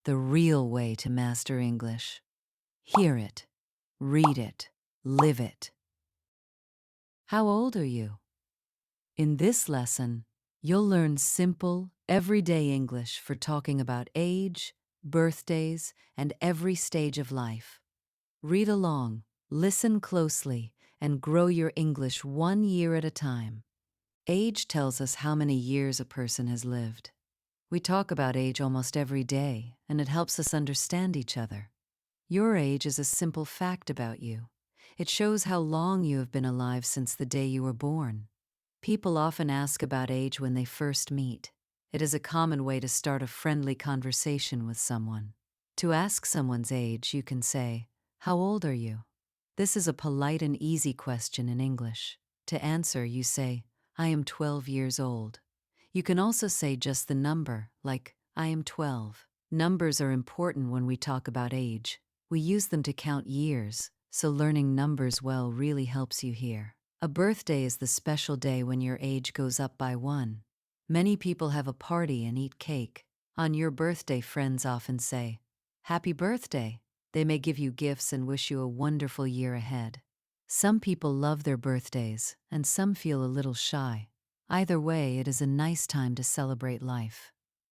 the real way to master English. Hear it, read it, live it. How old are you? In this lesson, you'll learn simple, everyday English for talking about age, birthdays, and every stage of life. Read along, listen closely, and grow your English 1 year at a time. Age tells us how many years a person has lived. We talk about age almost every day, and it helps us understand each other. Your age is a simple fact about you. It shows how long you have been alive since the day you were born. People often ask about age when they first meet. It is a common way to start a friendly conversation with someone. To ask someone's age, you can say, "How old are you?" This is a polite and easy question in English. To answer, you say, "I am 12 years old." You can also say just the number, like, "I am 12." Numbers are important when we talk about age. We use them to count years, so learning numbers well really helps you here. A birthday is the special day when your age goes up by 1. Many people have a party and eat cake. On your birthday, friends often say, "Happy birthday." They may give you gifts and wish you a wonderful year ahead. Some people love their birthdays, and some feel a little shy. Either way, it is a nice time to celebrate life.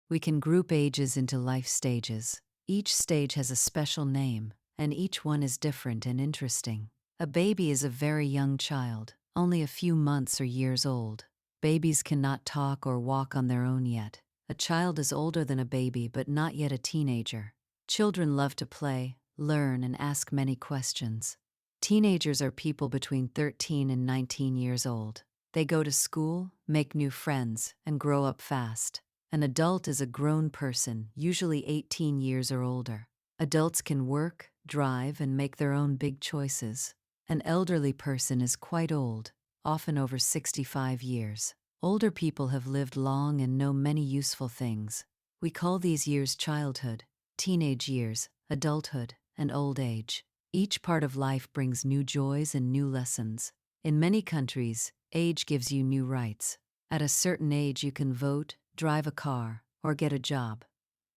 We can group ages into life stages. Each stage has a special name, and each one is different and interesting. A baby is a very young child, only a few months or years old. Babies cannot talk or walk on their own yet. A child is older than a baby but not yet a teenager. Children love to play, learn, and ask many questions. Teenagers are people between 13 and 19 years old. They go to school, make new friends, and grow up fast. An adult is a grown person, usually 18 years or older. Adults can work, drive, and make their own big choices. An elderly person is quite old, often over 65 years. Older people have lived long and know many useful things. We call these years childhood, teenage years, adulthood, and old age. Each part of life brings new joys and new lessons. In many countries, age gives you new rights. At a certain age, you can vote, drive a car, or get a job.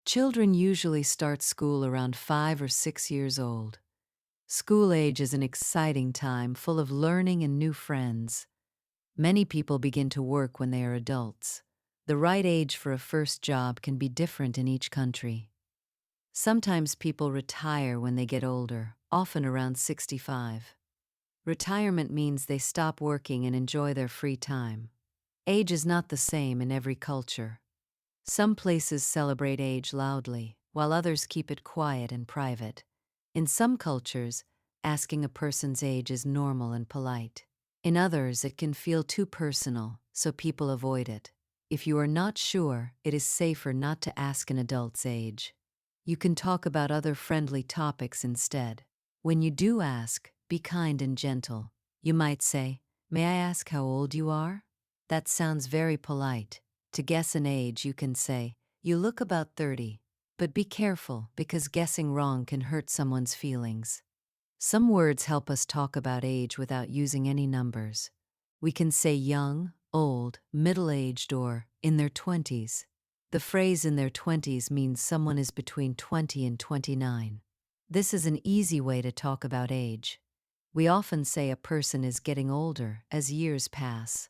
Children usually start school around 5 or 6 years old. School age is an exciting time full of learning and new friends. Many people begin to work when they are adults. The right age for a first job can be different in each country. Sometimes people retire when they get older, often around 65. Retirement means they stop working and enjoy their free time. Age is not the same in every culture. Some places celebrate age loudly, while others keep it quiet and private. In some cultures, asking a person's age is normal and polite. In others, it can feel too personal, so people avoid it. If you are not sure, it is safer not to ask an adult's age. You can talk about other friendly topics instead. When you do ask, be kind and gentle. You might say, "May I ask how old you are?" That sounds very polite. To guess an age, you can say, "You look about 30. But be careful, because guessing wrong can hurt someone's feelings. Some words help us talk about age without using any numbers. We can say young, old, middle-aged, or in their 20s. The phrase "in their 20s" means someone is between 20 and 29. This is an easy way to talk about age. We often say a person is getting older as years pass.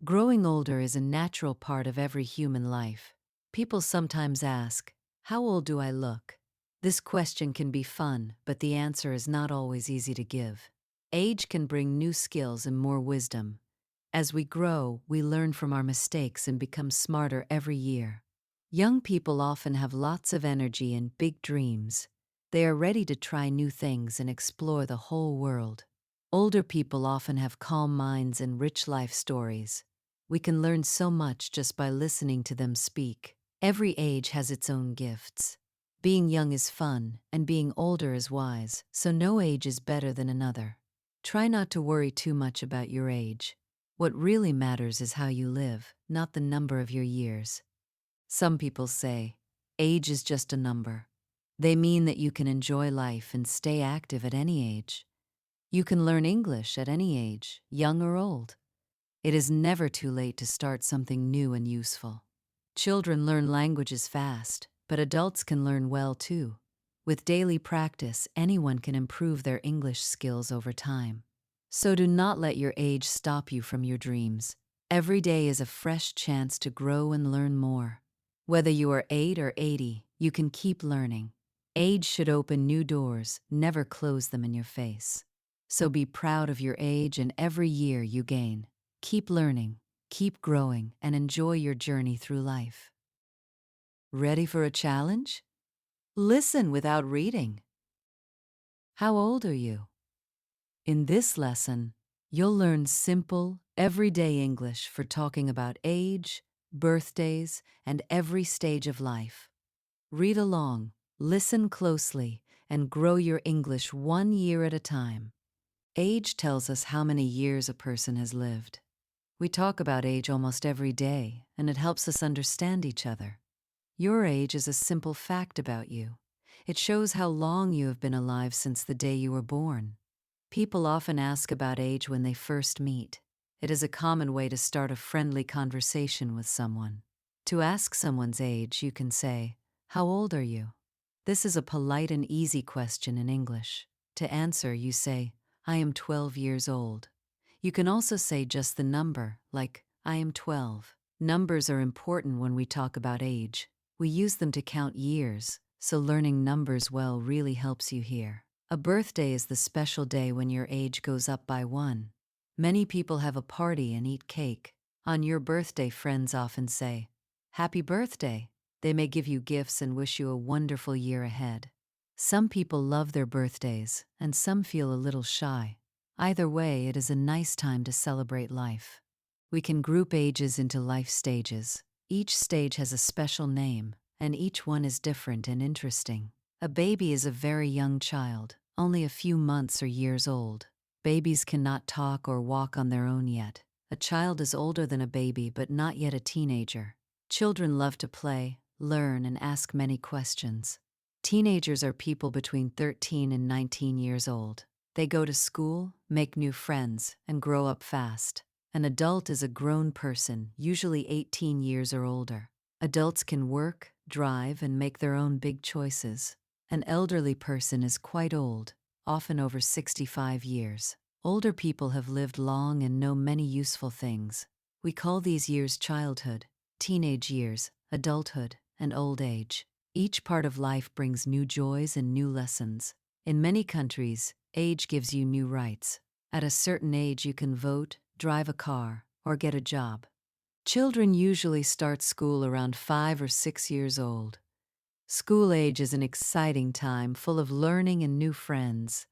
Growing older is a natural part of every human life. People sometimes ask, "How old do I look?" This question can be fun, but the answer is not always easy to give. Age can bring new skills and more wisdom. As we grow, we learn from our mistakes and become smarter every year. Young people often have lots of energy and big dreams. They are ready to try new things and explore the whole world. Older people often have calm minds and rich life stories. We can learn so much just by listening to them speak. Every age has its own gifts. Being young is fun, and being older is wise, so no age is better than another. Try not to worry too much about your age. What really matters is how you live, not the number of your years. Some people say, age is just a number. They mean that you can enjoy life and stay active at any age. You can learn English at any age, young or old. It is never too late to start something new and useful. Children learn languages fast, but adults can learn well too. With daily practice, anyone can improve their English skills over time. So do not let your age stop you from your dreams. Every day is a fresh chance to grow and learn more. Whether you are 8 or 80, you can keep learning. Age should open new doors, never close them in your face. So be proud of your age and every year you gain. Keep learning, keep growing, and enjoy your journey through life. Ready for a challenge? Listen without reading. How old are you? In this lesson, you'll learn simple, everyday English for talking about age, birthdays, and every stage of life. Read along, listen closely, and grow your English 1 year at a time. Age tells us how many years a person has lived. We talk about age almost every day, and it helps us understand each other. Your age is a simple fact about you. It shows how long you have been alive since the day you were born. People often ask about age when they first meet. It is a common way to start a friendly conversation with someone. To ask someone's age, you can say, "How old are you?" This is a polite and easy question in English. To answer, you say, "I am 12 years old." You can also say just the number, like, "I am 12." Numbers are important when we talk about age. We use them to count years, so learning numbers well really helps you here. A birthday is the special day when your age goes up by 1. Many people have a party and eat cake. On your birthday, friends often say, "Happy birthday." They may give you gifts and wish you a wonderful year ahead. Some people love their birthdays, and some feel a little shy. Either way, it is a nice time to celebrate life. We can group ages into life stages. Each stage has a special name, and each one is different and interesting. A baby is a very young child, only a few months or years old. Babies cannot talk or walk on their own yet. A child is older than a baby but not yet a teenager. Children love to play, learn, and ask many questions. Teenagers are people between 13 and 19 years old. They go to school, make new friends, and grow up fast. An adult is a grown person, usually 18 years or older. Adults can work, drive, and make their own big choices. An elderly person is quite old, often over 65 years. Older people have lived long and know many useful things. We call these years childhood, teenage years, adulthood, and old age. Each part of life brings new joys and new lessons. In many countries, age gives you new rights. At a certain age, you can vote, drive a car, or get a job. Children usually start school around 5 or 6 years old. School age is an exciting time full of learning and new friends.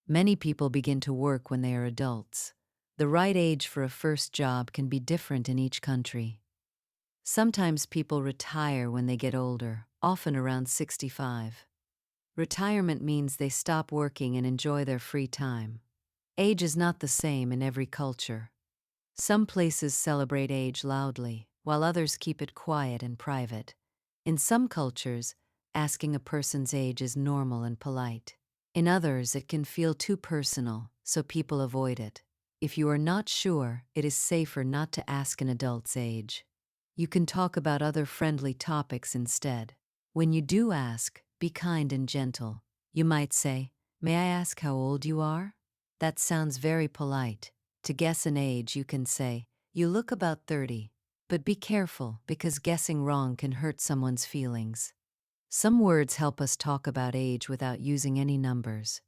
Many people begin to work when they are adults. The right age for a first job can be different in each country. Sometimes people retire when they get older, often around 65. Retirement means they stop working and enjoy their free time. Age is not the same in every culture. Some places celebrate age loudly, while others keep it quiet and private. In some cultures, asking a person's age is normal and polite. In others, it can feel too personal, so people avoid it. If you are not sure, it is safer not to ask an adult's age. You can talk about other friendly topics instead. When you do ask, be kind and gentle. You might say, "May I ask how old you are?" That sounds very polite. To guess an age, you can say, "You look about 30. But be careful, because guessing wrong can hurt someone's feelings. Some words help us talk about age without using any numbers.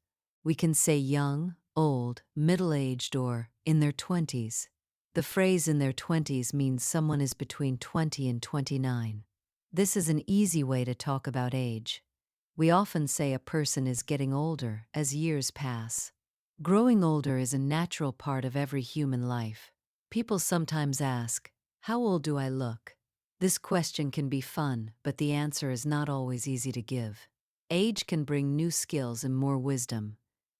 We can say young, old, middle-aged, or in their 20s. The phrase "in their 20s" means someone is between 20 and 29. This is an easy way to talk about age. We often say a person is getting older as years pass. Growing older is a natural part of every human life. People sometimes ask, "How old do I look?" This question can be fun, but the answer is not always easy to give. Age can bring new skills and more wisdom.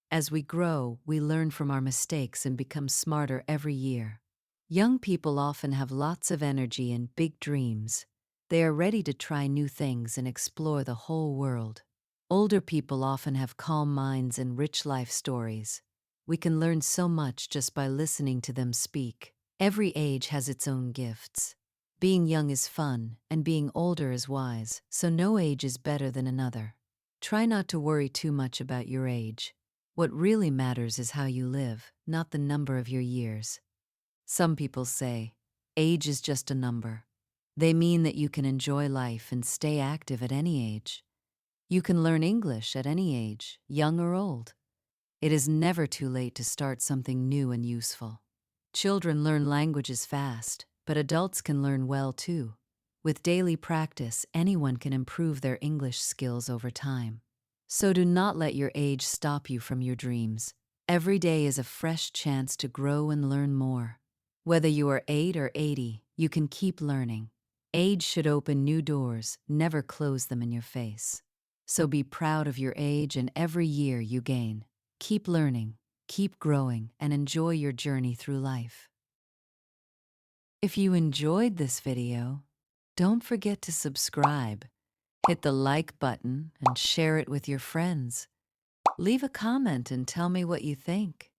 As we grow, we learn from our mistakes and become smarter every year. Young people often have lots of energy and big dreams. They are ready to try new things and explore the whole world. Older people often have calm minds and rich life stories. We can learn so much just by listening to them speak. Every age has its own gifts. Being young is fun, and being older is wise, so no age is better than another. Try not to worry too much about your age. What really matters is how you live, not the number of your years. Some people say, age is just a number. They mean that you can enjoy life and stay active at any age. You can learn English at any age, young or old. It is never too late to start something new and useful. Children learn languages fast, but adults can learn well too. With daily practice, anyone can improve their English skills over time. So do not let your age stop you from your dreams. Every day is a fresh chance to grow and learn more. Whether you are 8 or 80, you can keep learning. Age should open new doors, never close them in your face. So be proud of your age and every year you gain. Keep learning, keep growing, and enjoy your journey through life. If you enjoyed this video, don't forget to subscribe. Hit the like button and share it with your friends. Leave a comment and tell me what you think.